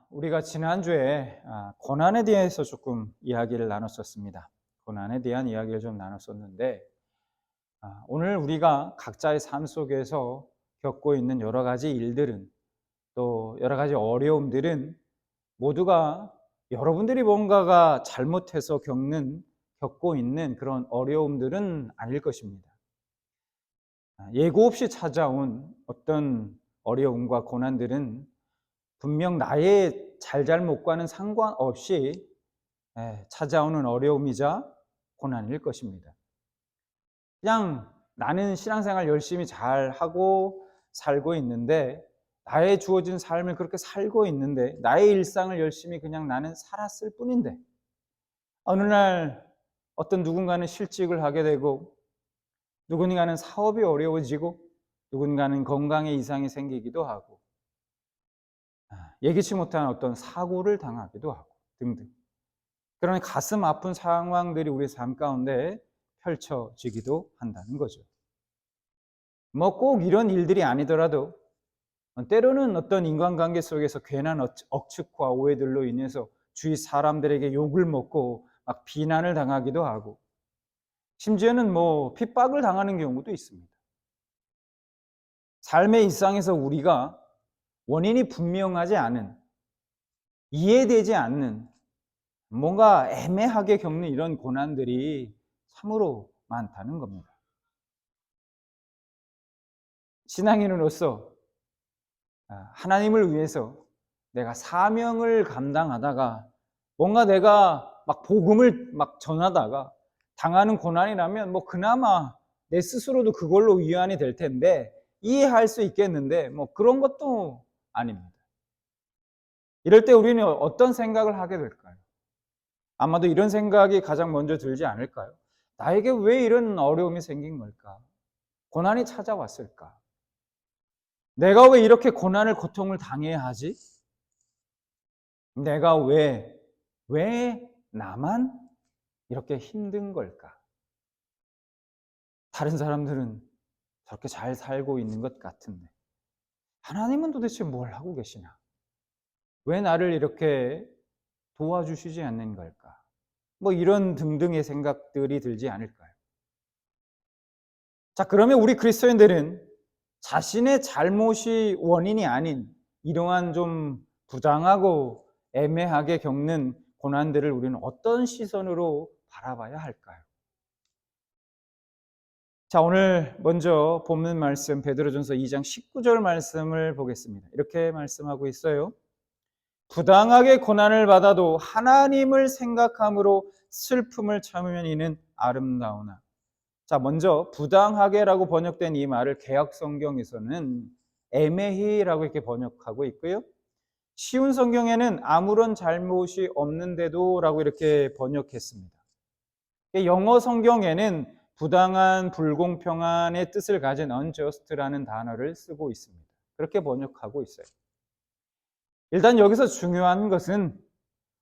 우리가 지난주에 고난에 대해서 조금 이야기를 나눴었습니다. 고난에 대한 이야기를 좀 나눴었는데, 오늘 우리가 각자의 삶 속에서 겪고 있는 여러 가지 일들은, 또 여러 가지 어려움들은 모두가 여러분들이 뭔가가 잘못해서 겪고 있는 그런 어려움들은 아닐 것입니다. 예고 없이 찾아온 어떤 어려움과 고난들은 분명 나의 잘잘못과는 상관없이 찾아오는 어려움이자 고난일 것입니다. 그냥 나는 신앙생활 열심히 잘하고 살고 있는데, 나의 주어진 삶을 그렇게 살고 있는데, 나의 일상을 열심히 그냥 나는 살았을 뿐인데, 어느 날 어떤 누군가는 실직을 하게 되고, 누군가는 사업이 어려워지고, 누군가는 건강에 이상이 생기기도 하고, 예기치 못한 어떤 사고를 당하기도 하고 등등, 그런 가슴 아픈 상황들이 우리 삶 가운데 펼쳐지기도 한다는 거죠. 뭐 꼭 이런 일들이 아니더라도 때로는 어떤 인간관계 속에서 괜한 억측과 오해들로 인해서 주위 사람들에게 욕을 먹고 막 비난을 당하기도 하고, 심지어는 뭐 핍박을 당하는 경우도 있습니다. 삶의 일상에서 우리가 원인이 분명하지 않은, 이해되지 않는, 뭔가 애매하게 겪는 이런 고난들이 참으로 많다는 겁니다. 신앙인으로서 하나님을 위해서 내가 사명을 감당하다가 뭔가 내가 막 복음을 막 전하다가 당하는 고난이라면 뭐 그나마 내 스스로도 그걸로 위안이 될 텐데, 이해할 수 있겠는데 뭐 그런 것도 아닙니다. 이럴 때 우리는 어떤 생각을 하게 될까요? 아마도 이런 생각이 가장 먼저 들지 않을까요? 나에게 왜 이런 어려움이 생긴 걸까? 고난이 찾아왔을까? 내가 왜 이렇게 고통을 당해야 하지? 내가 왜 나만 이렇게 힘든 걸까? 다른 사람들은 저렇게 잘 살고 있는 것 같은데, 하나님은 도대체 뭘 하고 계시나? 왜 나를 이렇게 도와주시지 않는 걸까? 뭐 이런 등등의 생각들이 들지 않을까요? 자, 그러면 우리 그리스도인들은 자신의 잘못이 원인이 아닌 이러한 좀 부당하고 애매하게 겪는 고난들을 우리는 어떤 시선으로 바라봐야 할까요? 자, 오늘 먼저 본문 말씀 베드로전서 2장 19절 말씀을 보겠습니다. 이렇게 말씀하고 있어요. 부당하게 고난을 받아도 하나님을 생각함으로 슬픔을 참으면 이는 아름다우나. 자, 먼저 부당하게라고 번역된 이 말을 개역 성경에서는 애매히라고 이렇게 번역하고 있고요. 쉬운 성경에는 아무런 잘못이 없는데도라고 이렇게 번역했습니다. 영어 성경에는 부당한, 불공평한의 뜻을 가진 unjust라는 단어를 쓰고 있습니다. 그렇게 번역하고 있어요. 일단 여기서 중요한 것은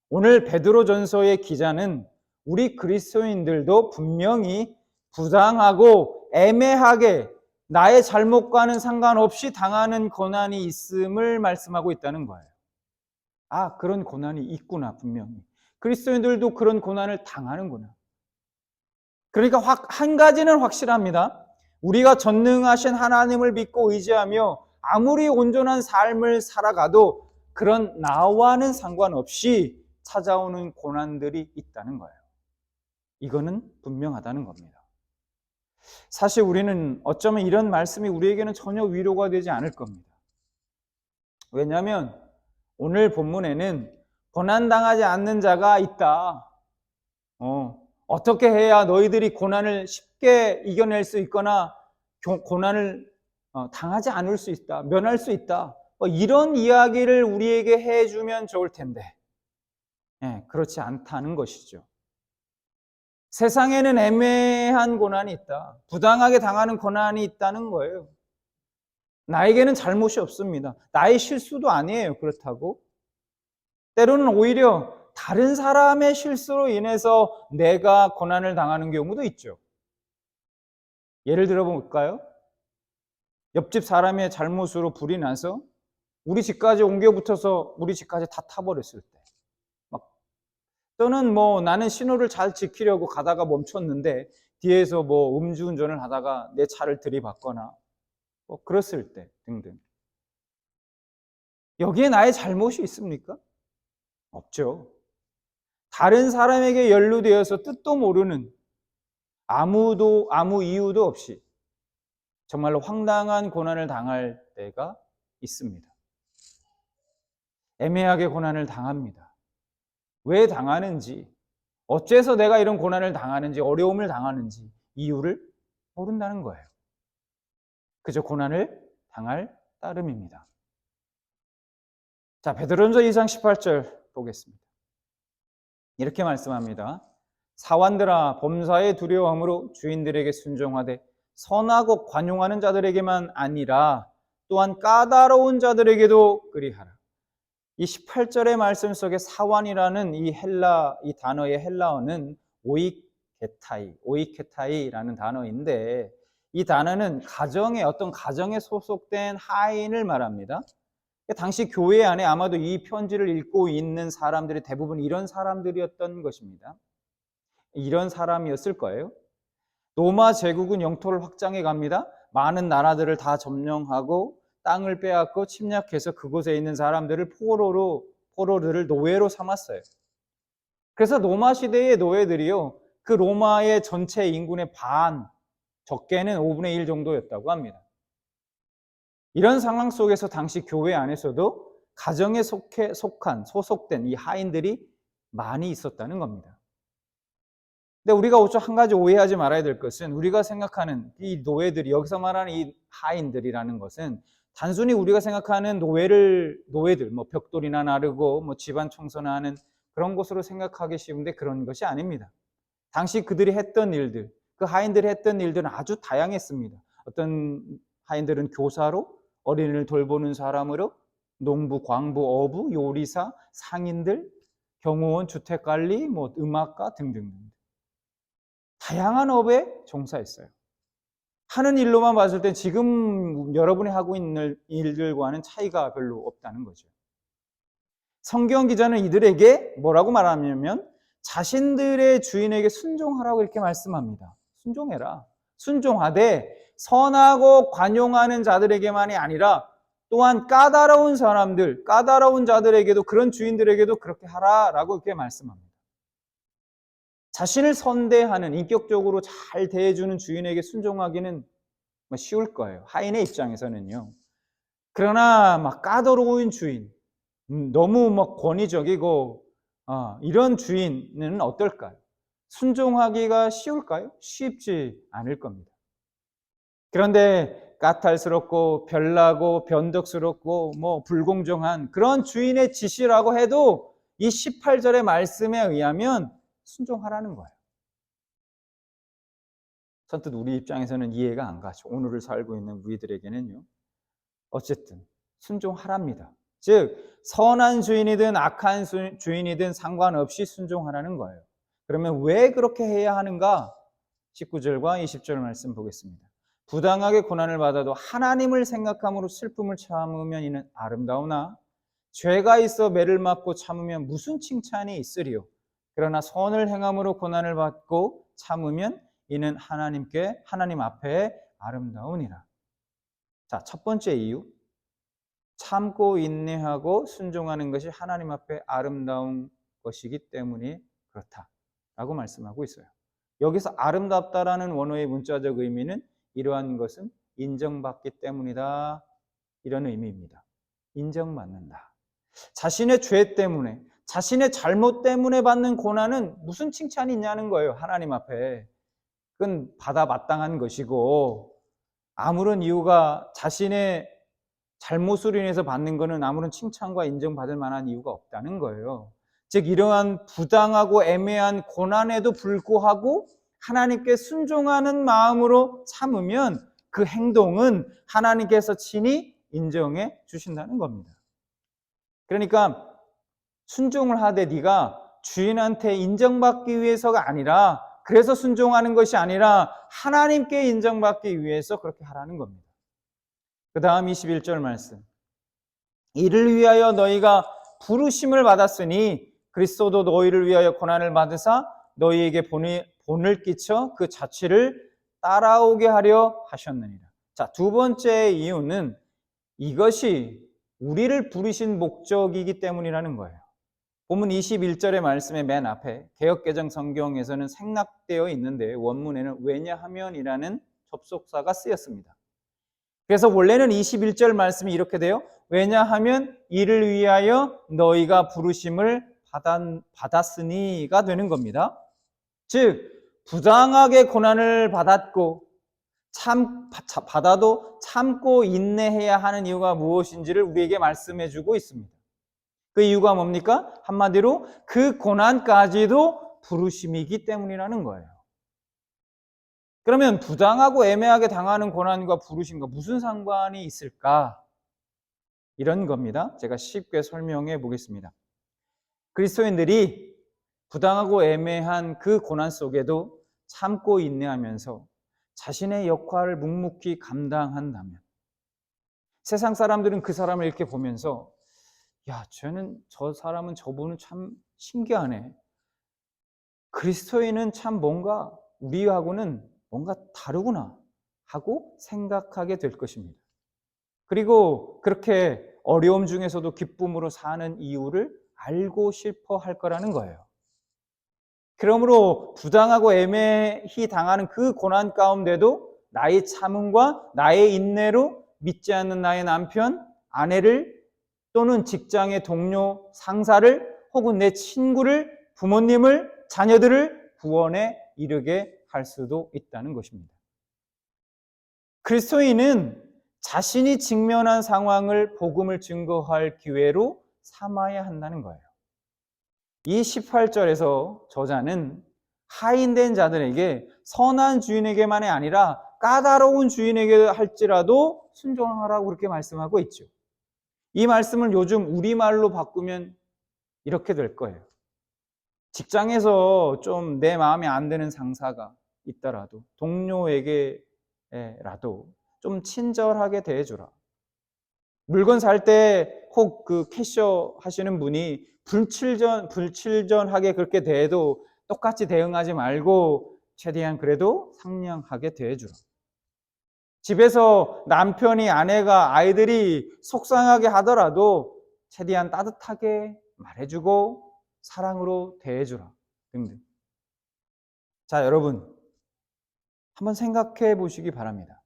오늘 베드로전서의 기자는 우리 그리스도인들도 분명히 부당하고 애매하게 나의 잘못과는 상관없이 당하는 고난이 있음을 말씀하고 있다는 거예요. 그런 고난이 있구나, 분명히. 그리스도인들도 그런 고난을 당하는구나. 그러니까 한 가지는 확실합니다. 우리가 전능하신 하나님을 믿고 의지하며 아무리 온전한 삶을 살아가도 그런 나와는 상관없이 찾아오는 고난들이 있다는 거예요. 이거는 분명하다는 겁니다. 사실 우리는 어쩌면 이런 말씀이 우리에게는 전혀 위로가 되지 않을 겁니다. 왜냐하면 오늘 본문에는 고난당하지 않는 자가 있다. 어떻게 해야 너희들이 고난을 쉽게 이겨낼 수 있거나 고난을 당하지 않을 수 있다, 면할 수 있다, 이런 이야기를 우리에게 해주면 좋을 텐데, 그렇지 않다는 것이죠. 세상에는 애매한 고난이 있다, 부당하게 당하는 고난이 있다는 거예요. 나에게는 잘못이 없습니다. 나의 실수도 아니에요. 그렇다고 때로는 오히려 다른 사람의 실수로 인해서 내가 고난을 당하는 경우도 있죠. 예를 들어 볼까요? 옆집 사람의 잘못으로 불이 나서 우리 집까지 옮겨 붙어서 우리 집까지 다 타버렸을 때, 막 또는 뭐 나는 신호를 잘 지키려고 가다가 멈췄는데 뒤에서 뭐 음주운전을 하다가 내 차를 들이받거나 뭐 그랬을 때 등등. 여기에 나의 잘못이 있습니까? 없죠. 다른 사람에게 연루되어서 뜻도 모르는 아무 이유도 없이 정말로 황당한 고난을 당할 때가 있습니다. 애매하게 고난을 당합니다. 왜 당하는지, 어째서 내가 이런 고난을 당하는지, 어려움을 당하는지 이유를 모른다는 거예요. 그저 고난을 당할 따름입니다. 자, 베드로전서 2장 18절 보겠습니다. 이렇게 말씀합니다. 사환들아, 범사에 두려워함으로 주인들에게 순종하되 선하고 관용하는 자들에게만 아니라 또한 까다로운 자들에게도 그리하라. 이 18절의 말씀 속에 사환이라는 이 단어의 헬라어는 오이케타이라는 단어인데, 이 단어는 어떤 가정에 소속된 하인을 말합니다. 당시 교회 안에 아마도 이 편지를 읽고 있는 사람들이 대부분 이런 사람들이었던 것입니다. 이런 사람이었을 거예요. 로마 제국은 영토를 확장해 갑니다. 많은 나라들을 다 점령하고 땅을 빼앗고 침략해서 그곳에 있는 사람들을 포로들을 노예로 삼았어요. 그래서 로마 시대의 노예들이요, 그 로마의 전체 인구의 적게는 5분의 1 정도였다고 합니다. 이런 상황 속에서 당시 교회 안에서도 가정에 소속된 이 하인들이 많이 있었다는 겁니다. 근데 우리가 한 가지 오해하지 말아야 될 것은, 우리가 생각하는 이 노예들이, 여기서 말하는 이 하인들이라는 것은 단순히 우리가 생각하는 노예들, 뭐 벽돌이나 나르고 뭐 집안 청소나 하는 그런 것으로 생각하기 쉬운데 그런 것이 아닙니다. 당시 그들이 했던 일들, 그 하인들이 했던 일들은 아주 다양했습니다. 어떤 하인들은 교사로, 어린이를 돌보는 사람으로, 농부, 광부, 어부, 요리사, 상인들, 경호원, 주택관리, 뭐 음악가 등등 다양한 업에 종사했어요. 하는 일로만 봤을 때 지금 여러분이 하고 있는 일들과는 차이가 별로 없다는 거죠. 성경 기자는 이들에게 뭐라고 말하냐면 자신들의 주인에게 순종하라고 이렇게 말씀합니다. 순종해라. 순종하되 선하고 관용하는 자들에게만이 아니라 또한 까다로운 자들에게도, 그런 주인들에게도 그렇게 하라라고 이렇게 말씀합니다. 자신을 선대하는, 인격적으로 잘 대해주는 주인에게 순종하기는 쉬울 거예요. 하인의 입장에서는요. 그러나 막 까다로운 주인, 너무 막 권위적이고 이런 주인은 어떨까요? 순종하기가 쉬울까요? 쉽지 않을 겁니다. 그런데 까탈스럽고 별나고 변덕스럽고 뭐 불공정한 그런 주인의 지시라고 해도 이 18절의 말씀에 의하면 순종하라는 거예요. 선뜻 우리 입장에서는 이해가 안 가죠. 오늘을 살고 있는 우리들에게는요. 어쨌든 순종하랍니다. 즉 선한 주인이든 악한 주인이든 상관없이 순종하라는 거예요. 그러면 왜 그렇게 해야 하는가? 19절과 20절 말씀 보겠습니다. 부당하게 고난을 받아도 하나님을 생각함으로 슬픔을 참으면 이는 아름다우나 죄가 있어 매를 맞고 참으면 무슨 칭찬이 있으리요. 그러나 선을 행함으로 고난을 받고 참으면 이는 하나님 앞에 아름다우니라. 자, 첫 번째 이유, 참고 인내하고 순종하는 것이 하나님 앞에 아름다운 것이기 때문에 그렇다라고 말씀하고 있어요. 여기서 아름답다라는 원어의 문자적 의미는 이러한 것은 인정받기 때문이다, 이런 의미입니다. 인정받는다. 자신의 죄 때문에, 자신의 잘못 때문에 받는 고난은 무슨 칭찬이 있냐는 거예요. 하나님 앞에. 그건 받아 마땅한 것이고, 아무런 이유가, 자신의 잘못으로 인해서 받는 것은 아무런 칭찬과 인정받을 만한 이유가 없다는 거예요. 즉 이러한 부당하고 애매한 고난에도 불구하고 하나님께 순종하는 마음으로 참으면 그 행동은 하나님께서 친히 인정해 주신다는 겁니다. 그러니까 순종을 하되 네가 주인한테 인정받기 위해서가 아니라, 그래서 순종하는 것이 아니라 하나님께 인정받기 위해서 그렇게 하라는 겁니다. 그 다음 21절 말씀. 이를 위하여 너희가 부르심을 받았으니 그리스도도 너희를 위하여 고난을 받으사 너희에게 본을 끼쳐 그 자취를 따라오게 하려 하셨느니라. 자, 두 번째 이유는 이것이 우리를 부르신 목적이기 때문이라는 거예요. 본문 21절의 말씀의 맨 앞에 개역개정 성경에서는 생략되어 있는데 원문에는 왜냐하면이라는 접속사가 쓰였습니다. 그래서 원래는 21절 말씀이 이렇게 돼요. 왜냐하면 이를 위하여 너희가 부르심을 받았으니가 되는 겁니다. 즉 부당하게 고난을 받아도 참고 인내해야 하는 이유가 무엇인지를 우리에게 말씀해 주고 있습니다. 그 이유가 뭡니까? 한마디로 그 고난까지도 부르심이기 때문이라는 거예요. 그러면 부당하고 애매하게 당하는 고난과 부르심과 무슨 상관이 있을까? 이런 겁니다. 제가 쉽게 설명해 보겠습니다. 그리스도인들이 부당하고 애매한 그 고난 속에도 참고 인내하면서 자신의 역할을 묵묵히 감당한다면 세상 사람들은 그 사람을 이렇게 보면서 야, 저 사람은 저분은 참 신기하네. 그리스도인은 참 뭔가 우리하고는 뭔가 다르구나 하고 생각하게 될 것입니다. 그리고 그렇게 어려움 중에서도 기쁨으로 사는 이유를 알고 싶어 할 거라는 거예요. 그러므로 부당하고 애매히 당하는 그 고난 가운데도 나의 참음과 나의 인내로 믿지 않는 나의 남편, 아내를 또는 직장의 동료, 상사를 혹은 내 친구를, 부모님을, 자녀들을 구원에 이르게 할 수도 있다는 것입니다. 그리스도인은 자신이 직면한 상황을 복음을 증거할 기회로 삼아야 한다는 거예요. 이 18절에서 저자는 하인된 자들에게 선한 주인에게만이 아니라 까다로운 주인에게 할지라도 순종하라고 그렇게 말씀하고 있죠. 이 말씀을 요즘 우리말로 바꾸면 이렇게 될 거예요. 직장에서 좀 내 마음에 안 드는 상사가 있더라도 동료에게라도 좀 친절하게 대해주라. 물건 살 때 혹 그 캐셔 하시는 분이 불칠전하게 그렇게 대해도 똑같이 대응하지 말고 최대한 그래도 상냥하게 대해주라. 집에서 남편이, 아내가, 아이들이 속상하게 하더라도 최대한 따뜻하게 말해주고 사랑으로 대해주라 등등. 자, 여러분 한번 생각해 보시기 바랍니다.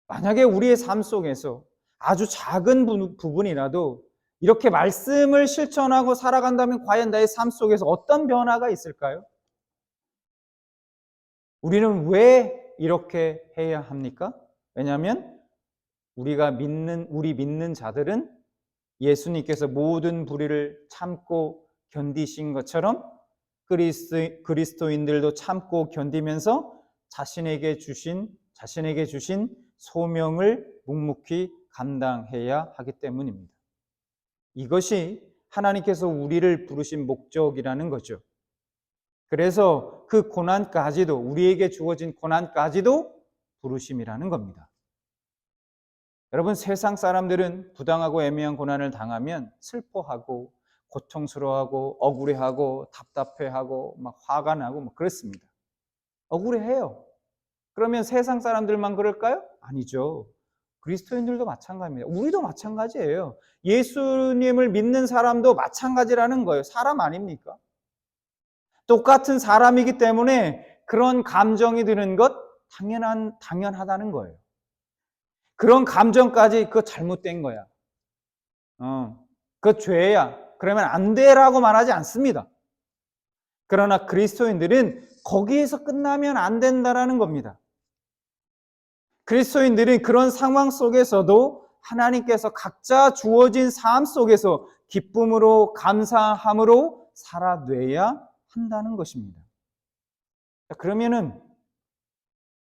만약에 우리의 삶 속에서 아주 작은 부분이라도 이렇게 말씀을 실천하고 살아간다면 과연 나의 삶 속에서 어떤 변화가 있을까요? 우리는 왜 이렇게 해야 합니까? 왜냐하면 우리 믿는 자들은 예수님께서 모든 불의를 참고 견디신 것처럼 그리스도인들도 참고 견디면서 자신에게 주신 소명을 묵묵히 감당해야 하기 때문입니다. 이것이 하나님께서 우리를 부르신 목적이라는 거죠. 그래서 그 고난까지도, 우리에게 주어진 고난까지도 부르심이라는 겁니다. 여러분, 세상 사람들은 부당하고 애매한 고난을 당하면 슬퍼하고 고통스러워하고 억울해하고 답답해하고 막 화가 나고 막 그렇습니다. 억울해해요. 그러면 세상 사람들만 그럴까요? 아니죠. 그리스도인들도 마찬가지입니다. 우리도 마찬가지예요. 예수님을 믿는 사람도 마찬가지라는 거예요. 사람 아닙니까? 똑같은 사람이기 때문에 그런 감정이 드는 것 당연하다는 거예요. 그런 감정까지 그거 잘못된 거야. 그거 죄야. 그러면 안 돼라고 말하지 않습니다. 그러나 그리스도인들은 거기에서 끝나면 안 된다라는 겁니다. 그리스도인들은 그런 상황 속에서도 하나님께서 각자 주어진 삶 속에서 기쁨으로 감사함으로 살아내야 한다는 것입니다. 그러면은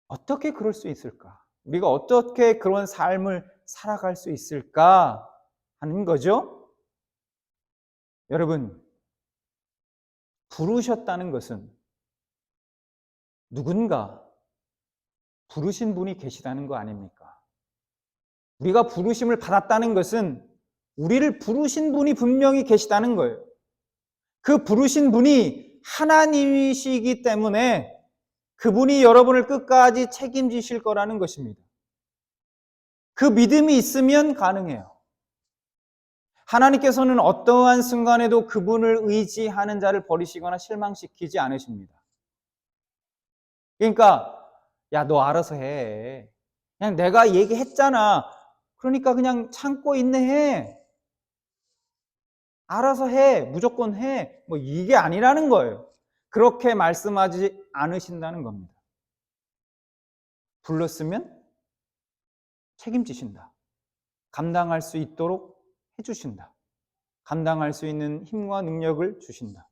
어떻게 그럴 수 있을까? 우리가 어떻게 그런 삶을 살아갈 수 있을까 하는 거죠. 여러분, 부르셨다는 것은 누군가 부르신 분이 계시다는 거 아닙니까? 우리가 부르심을 받았다는 것은 우리를 부르신 분이 분명히 계시다는 거예요. 그 부르신 분이 하나님이시기 때문에 그분이 여러분을 끝까지 책임지실 거라는 것입니다. 그 믿음이 있으면 가능해요. 하나님께서는 어떠한 순간에도 그분을 의지하는 자를 버리시거나 실망시키지 않으십니다. 그러니까 야, 너 알아서 해. 그냥 내가 얘기했잖아. 그러니까 그냥 참고 인내해. 알아서 해. 무조건 해. 뭐 이게 아니라는 거예요. 그렇게 말씀하지 않으신다는 겁니다. 불렀으면 책임지신다. 감당할 수 있도록 해주신다. 감당할 수 있는 힘과 능력을 주신다.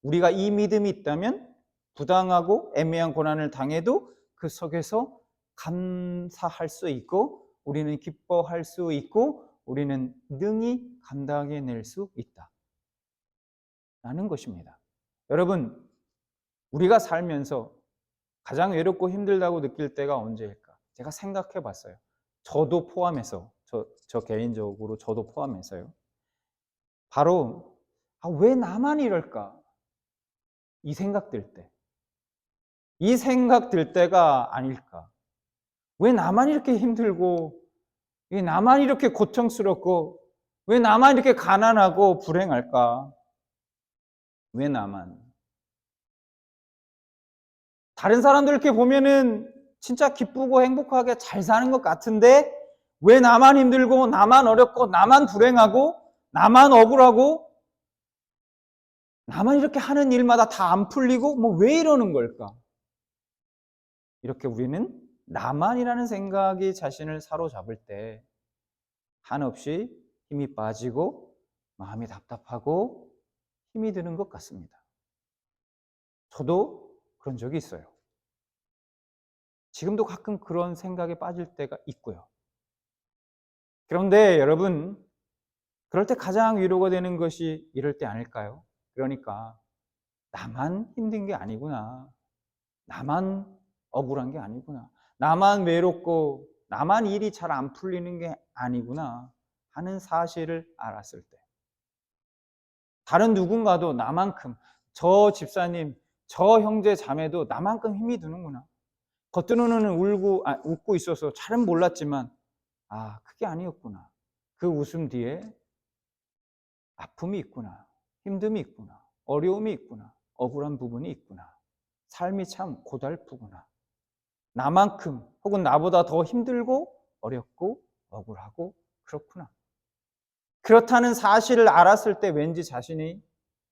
우리가 이 믿음이 있다면 부당하고 애매한 고난을 당해도 그 속에서 감사할 수 있고 우리는 기뻐할 수 있고 우리는 능히 감당해낼 수 있다 라는 것입니다. 여러분, 우리가 살면서 가장 외롭고 힘들다고 느낄 때가 언제일까? 제가 생각해 봤어요. 저도 포함해서, 저 개인적으로 저도 포함해서요. 바로 왜 나만 이럴까? 이 생각 들 때. 이 생각 들 때가 아닐까? 왜 나만 이렇게 힘들고 왜 나만 이렇게 고통스럽고 왜 나만 이렇게 가난하고 불행할까? 왜 나만? 다른 사람들 이렇게 보면은 진짜 기쁘고 행복하게 잘 사는 것 같은데 왜 나만 힘들고 나만 어렵고 나만 불행하고 나만 억울하고 나만 이렇게 하는 일마다 다 안 풀리고 뭐 왜 이러는 걸까? 이렇게 우리는 나만이라는 생각이 자신을 사로잡을 때 한없이 힘이 빠지고 마음이 답답하고 힘이 드는 것 같습니다. 저도 그런 적이 있어요. 지금도 가끔 그런 생각에 빠질 때가 있고요. 그런데 여러분, 그럴 때 가장 위로가 되는 것이 이럴 때 아닐까요? 그러니까 나만 힘든 게 아니구나. 나만 억울한 게 아니구나. 나만 외롭고 나만 일이 잘 안 풀리는 게 아니구나 하는 사실을 알았을 때 다른 누군가도 나만큼 저 집사님, 저 형제 자매도 나만큼 힘이 드는구나. 겉으로는 웃고 있어서 잘은 몰랐지만 그게 아니었구나. 그 웃음 뒤에 아픔이 있구나. 힘듦이 있구나. 어려움이 있구나. 억울한 부분이 있구나. 삶이 참 고달프구나. 나만큼 혹은 나보다 더 힘들고 어렵고 억울하고 그렇구나. 그렇다는 사실을 알았을 때 왠지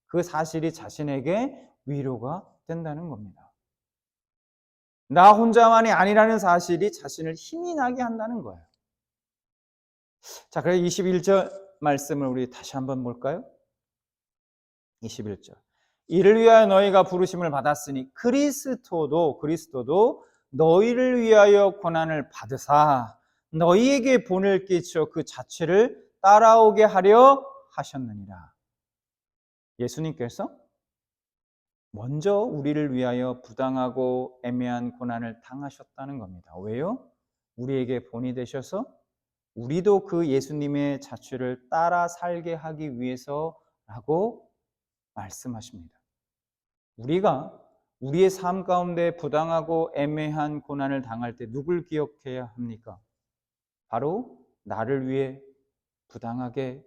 그 사실이 자신에게 위로가 된다는 겁니다. 나 혼자만이 아니라는 사실이 자신을 힘이 나게 한다는 거예요. 자, 그래서 21절 말씀을 우리 다시 한번 볼까요? 21절. 이를 위하여 너희가 부르심을 받았으니 그리스도도 너희를 위하여 고난을 받으사 너희에게 본을 끼쳐 그 자체를 따라오게 하려 하셨느니라. 예수님께서 먼저 우리를 위하여 부당하고 애매한 고난을 당하셨다는 겁니다. 왜요? 우리에게 본이 되셔서 우리도 그 예수님의 자취를 따라 살게 하기 위해서라고 말씀하십니다. 우리가 우리의 삶 가운데 부당하고 애매한 고난을 당할 때 누굴 기억해야 합니까? 바로 나를 위해 부당하게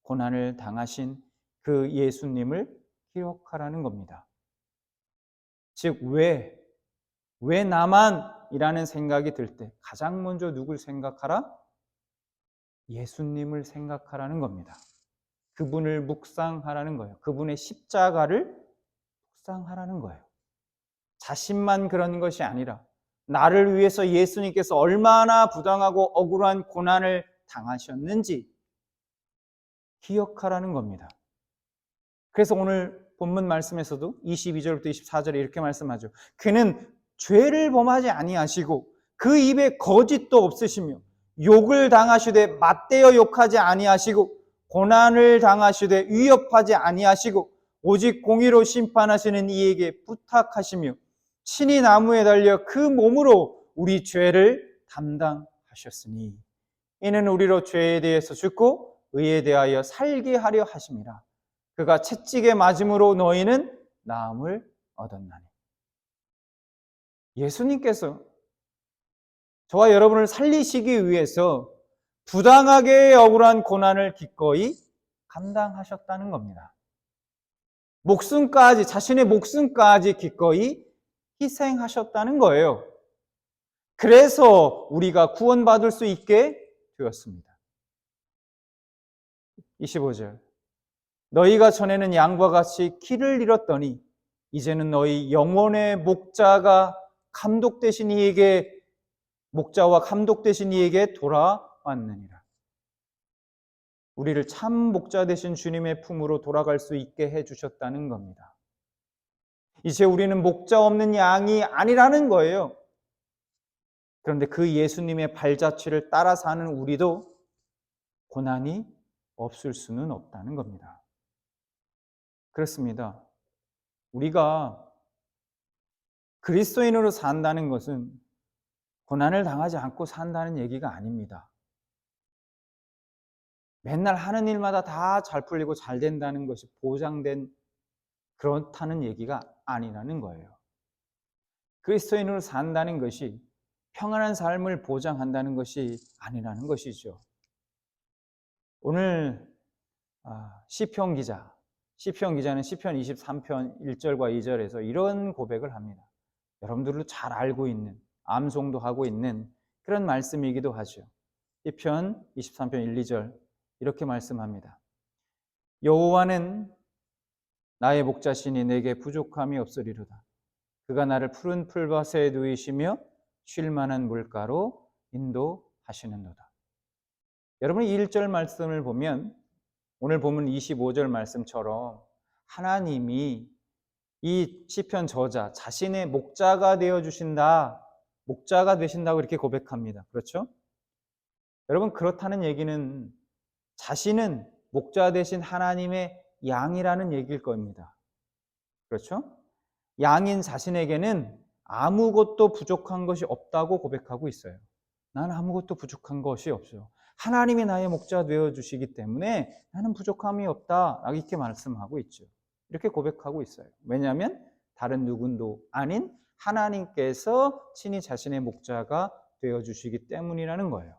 고난을 당하신 그 예수님을 기억하라는 겁니다. 즉, 왜 나만? 이라는 생각이 들 때 가장 먼저 누굴 생각하라? 예수님을 생각하라는 겁니다. 그분을 묵상하라는 거예요. 그분의 십자가를 묵상하라는 거예요. 자신만 그런 것이 아니라 나를 위해서 예수님께서 얼마나 부당하고 억울한 고난을 당하셨는지 기억하라는 겁니다. 그래서 오늘 본문 말씀에서도 22절부터 24절에 이렇게 말씀하죠. 그는 죄를 범하지 아니하시고 그 입에 거짓도 없으시며 욕을 당하시되 맞대어 욕하지 아니하시고 고난을 당하시되 위협하지 아니하시고 오직 공의로 심판하시는 이에게 부탁하시며 친히 나무에 달려 그 몸으로 우리 죄를 담당하셨으니 이는 우리로 죄에 대해서 죽고 의에 대하여 살게 하려 하심이라. 그가 채찍에 맞음으로 너희는 나음을 얻었나니. 예수님께서 저와 여러분을 살리시기 위해서 부당하게 억울한 고난을 기꺼이 감당하셨다는 겁니다. 목숨까지, 자신의 목숨까지 기꺼이 희생하셨다는 거예요. 그래서 우리가 구원받을 수 있게 되었습니다. 25절. 너희가 전에는 양과 같이 길을 잃었더니 이제는 너희 영혼의 목자와 감독 되신 이에게 돌아왔느니라. 우리를 참 목자 되신 주님의 품으로 돌아갈 수 있게 해주셨다는 겁니다. 이제 우리는 목자 없는 양이 아니라는 거예요. 그런데 그 예수님의 발자취를 따라 사는 우리도 고난이 없을 수는 없다는 겁니다. 그렇습니다. 우리가 그리스도인으로 산다는 것은 고난을 당하지 않고 산다는 얘기가 아닙니다. 맨날 하는 일마다 다 잘 풀리고 잘 된다는 것이 보장된 그렇다는 얘기가 아니라는 거예요. 그리스도인으로 산다는 것이 평안한 삶을 보장한다는 것이 아니라는 것이죠. 오늘 시편 기자는 시편 23편 1절과 2절에서 이런 고백을 합니다. 여러분들도 잘 알고 있는, 암송도 하고 있는 그런 말씀이기도 하죠. 시편 23편 1, 2절 이렇게 말씀합니다. 여호와는 나의 목자시니 내게 부족함이 없으리로다. 그가 나를 푸른 풀밭에 누이시며 쉴 만한 물가로 인도하시는도다. 여러분이 1절 말씀을 보면 오늘 보면 25절 말씀처럼 하나님이 이 시편 저자 자신의 목자가 되어주신다, 목자가 되신다고 이렇게 고백합니다. 그렇죠? 여러분, 그렇다는 얘기는 자신은 목자 되신 하나님의 양이라는 얘기일 겁니다. 그렇죠? 양인 자신에게는 아무것도 부족한 것이 없다고 고백하고 있어요. 나는 아무것도 부족한 것이 없어요. 하나님이 나의 목자 되어주시기 때문에 나는 부족함이 없다, 이렇게 말씀하고 있죠. 이렇게 고백하고 있어요. 왜냐하면 다른 누군도 아닌 하나님께서 친히 자신의 목자가 되어주시기 때문이라는 거예요.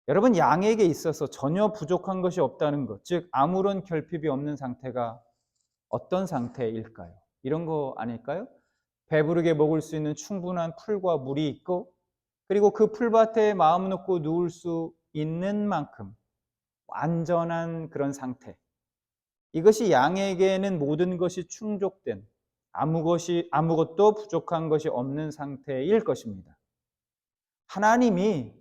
여러분, 양에게 있어서 전혀 부족한 것이 없다는 것, 즉 아무런 결핍이 없는 상태가 어떤 상태일까요? 이런 거 아닐까요? 배부르게 먹을 수 있는 충분한 풀과 물이 있고, 그리고 그 풀밭에 마음 놓고 누울 수 있는 만큼 완전한 그런 상태. 이것이 양에게는 모든 것이 충족된, 아무것도 부족한 것이 없는 상태일 것입니다. 하나님이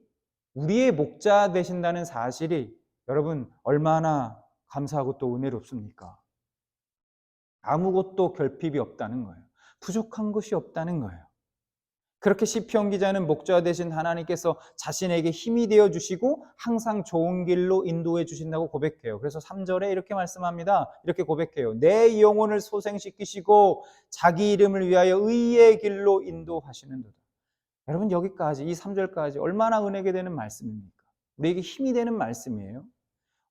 우리의 목자 되신다는 사실이 여러분 얼마나 감사하고 또 은혜롭습니까? 아무것도 결핍이 없다는 거예요. 부족한 것이 없다는 거예요. 그렇게 시편 기자는 목자 되신 하나님께서 자신에게 힘이 되어 주시고 항상 좋은 길로 인도해 주신다고 고백해요. 그래서 3절에 이렇게 말씀합니다. 이렇게 고백해요. 내 영혼을 소생시키시고 자기 이름을 위하여 의의 길로 인도하시는도다. 여러분, 여기까지 이 3절까지 얼마나 은혜가 되는 말씀입니까? 우리에게 힘이 되는 말씀이에요.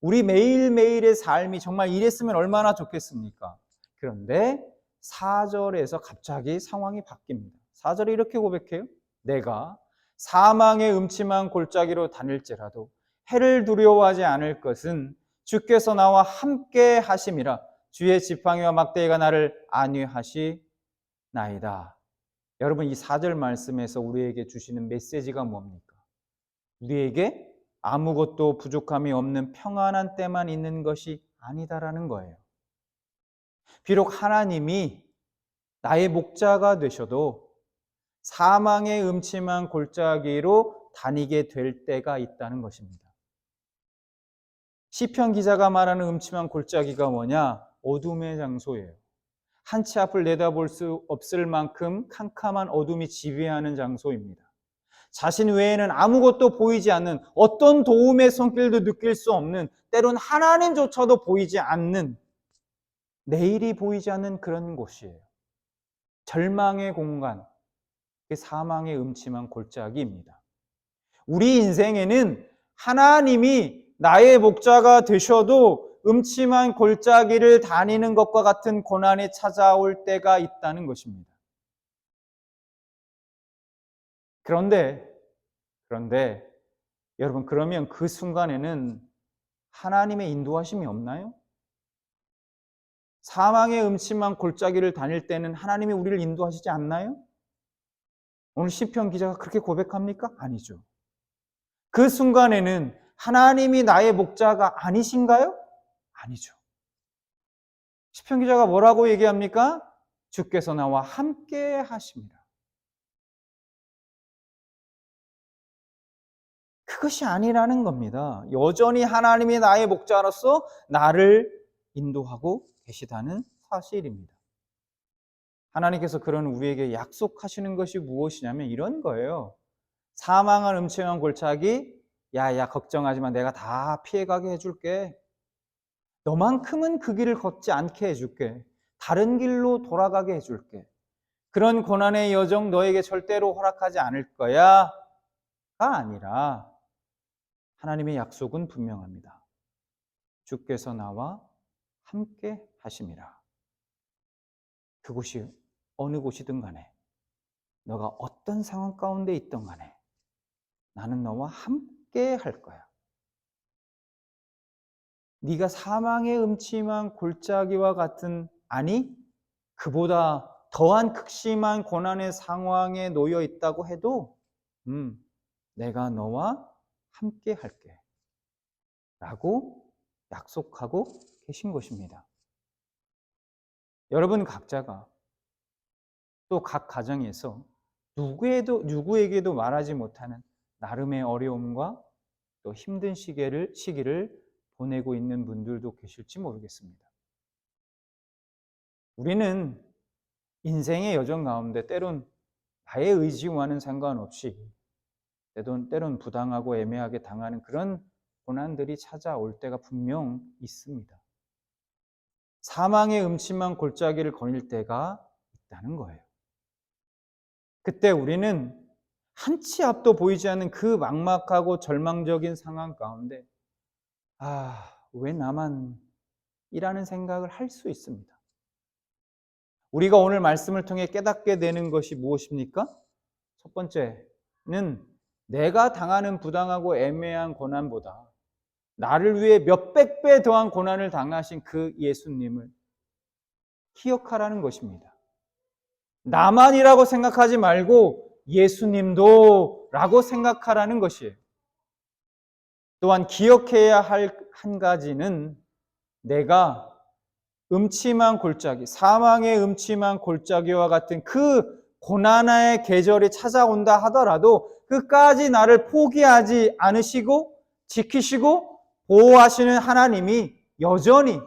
우리 매일매일의 삶이 정말 이랬으면 얼마나 좋겠습니까? 그런데 4절에서 갑자기 상황이 바뀝니다. 4절에 이렇게 고백해요. 내가 사망의 음침한 골짜기로 다닐지라도 해를 두려워하지 않을 것은 주께서 나와 함께 하심이라. 주의 지팡이와 막대기가 나를 안위하시나이다. 여러분, 이 4절 말씀에서 우리에게 주시는 메시지가 뭡니까? 우리에게 아무것도 부족함이 없는 평안한 때만 있는 것이 아니다라는 거예요. 비록 하나님이 나의 목자가 되셔도 사망의 음침한 골짜기로 다니게 될 때가 있다는 것입니다. 시편 기자가 말하는 음침한 골짜기가 뭐냐? 어둠의 장소예요. 한치 앞을 내다볼 수 없을 만큼 캄캄한 어둠이 지배하는 장소입니다. 자신 외에는 아무것도 보이지 않는, 어떤 도움의 손길도 느낄 수 없는, 때론 하나님조차도 보이지 않는, 내일이 보이지 않는 그런 곳이에요. 절망의 공간, 사망의 음침한 골짜기입니다. 우리 인생에는 하나님이 나의 목자가 되셔도 음침한 골짜기를 다니는 것과 같은 고난이 찾아올 때가 있다는 것입니다. 그런데 여러분, 그러면 그 순간에는 하나님의 인도하심이 없나요? 사망의 음침한 골짜기를 다닐 때는 하나님이 우리를 인도하시지 않나요? 오늘 시편 기자가 그렇게 고백합니까? 아니죠. 그 순간에는 하나님이 나의 목자가 아니신가요? 아니죠. 시편 기자가 뭐라고 얘기합니까? 주께서 나와 함께 하십니다. 그것이 아니라는 겁니다. 여전히 하나님이 나의 목자로서 나를 인도하고 계시다는 사실입니다. 하나님께서 그런 우리에게 약속하시는 것이 무엇이냐면 이런 거예요. 사망한 음침한 골짜기, 야, 걱정하지 마. 내가 다 피해가게 해줄게. 너만큼은 그 길을 걷지 않게 해줄게. 다른 길로 돌아가게 해줄게. 그런 고난의 여정 너에게 절대로 허락하지 않을 거야. 가 아니라 하나님의 약속은 분명합니다. 주께서 나와 함께 하심이라. 그곳이 어느 곳이든 간에, 너가 어떤 상황 가운데 있든 간에 나는 너와 함께 할 거야. 네가 사망의 음침한 골짜기와 같은, 아니 그보다 더한 극심한 고난의 상황에 놓여 있다고 해도 내가 너와 함께 할게 라고 약속하고 계신 것입니다. 여러분 각자가 또 각 가정에서 누구에게도 말하지 못하는 나름의 어려움과 또 힘든 시기를 보내고 있는 분들도 계실지 모르겠습니다. 우리는 인생의 여정 가운데 때론 나의 의지와는 상관없이 때론 부당하고 애매하게 당하는 그런 고난들이 찾아올 때가 분명 있습니다. 사망의 음침한 골짜기를 거닐 때가 있다는 거예요. 그때 우리는 한치 앞도 보이지 않는 그 막막하고 절망적인 상황 가운데 왜 나만 이라는 생각을 할 수 있습니다. 우리가 오늘 말씀을 통해 깨닫게 되는 것이 무엇입니까? 첫 번째는 내가 당하는 부당하고 애매한 고난보다 나를 위해 몇백 배 더한 고난을 당하신 그 예수님을 기억하라는 것입니다. 나만이라고 생각하지 말고 예수님도 라고 생각하라는 것이에요. 또한 기억해야 할 한 가지는 내가 음침한 골짜기, 사망의 음침한 골짜기와 같은 그 고난의 계절이 찾아온다 하더라도 끝까지 나를 포기하지 않으시고 지키시고 보호하시는 하나님이 여전히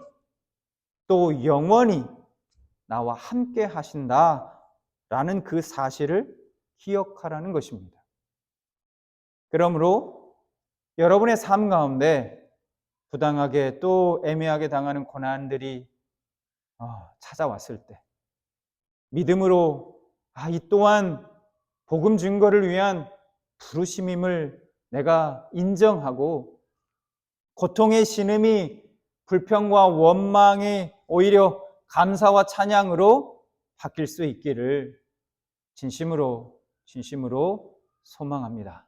또 영원히 나와 함께 하신다라는 그 사실을 기억하라는 것입니다. 그러므로 여러분의 삶 가운데 부당하게 또 애매하게 당하는 고난들이 찾아왔을 때 믿음으로 이 또한 복음 증거를 위한 부르심임을 내가 인정하고 고통의 신음이 불평과 원망이 오히려 감사와 찬양으로 바뀔 수 있기를 진심으로 소망합니다.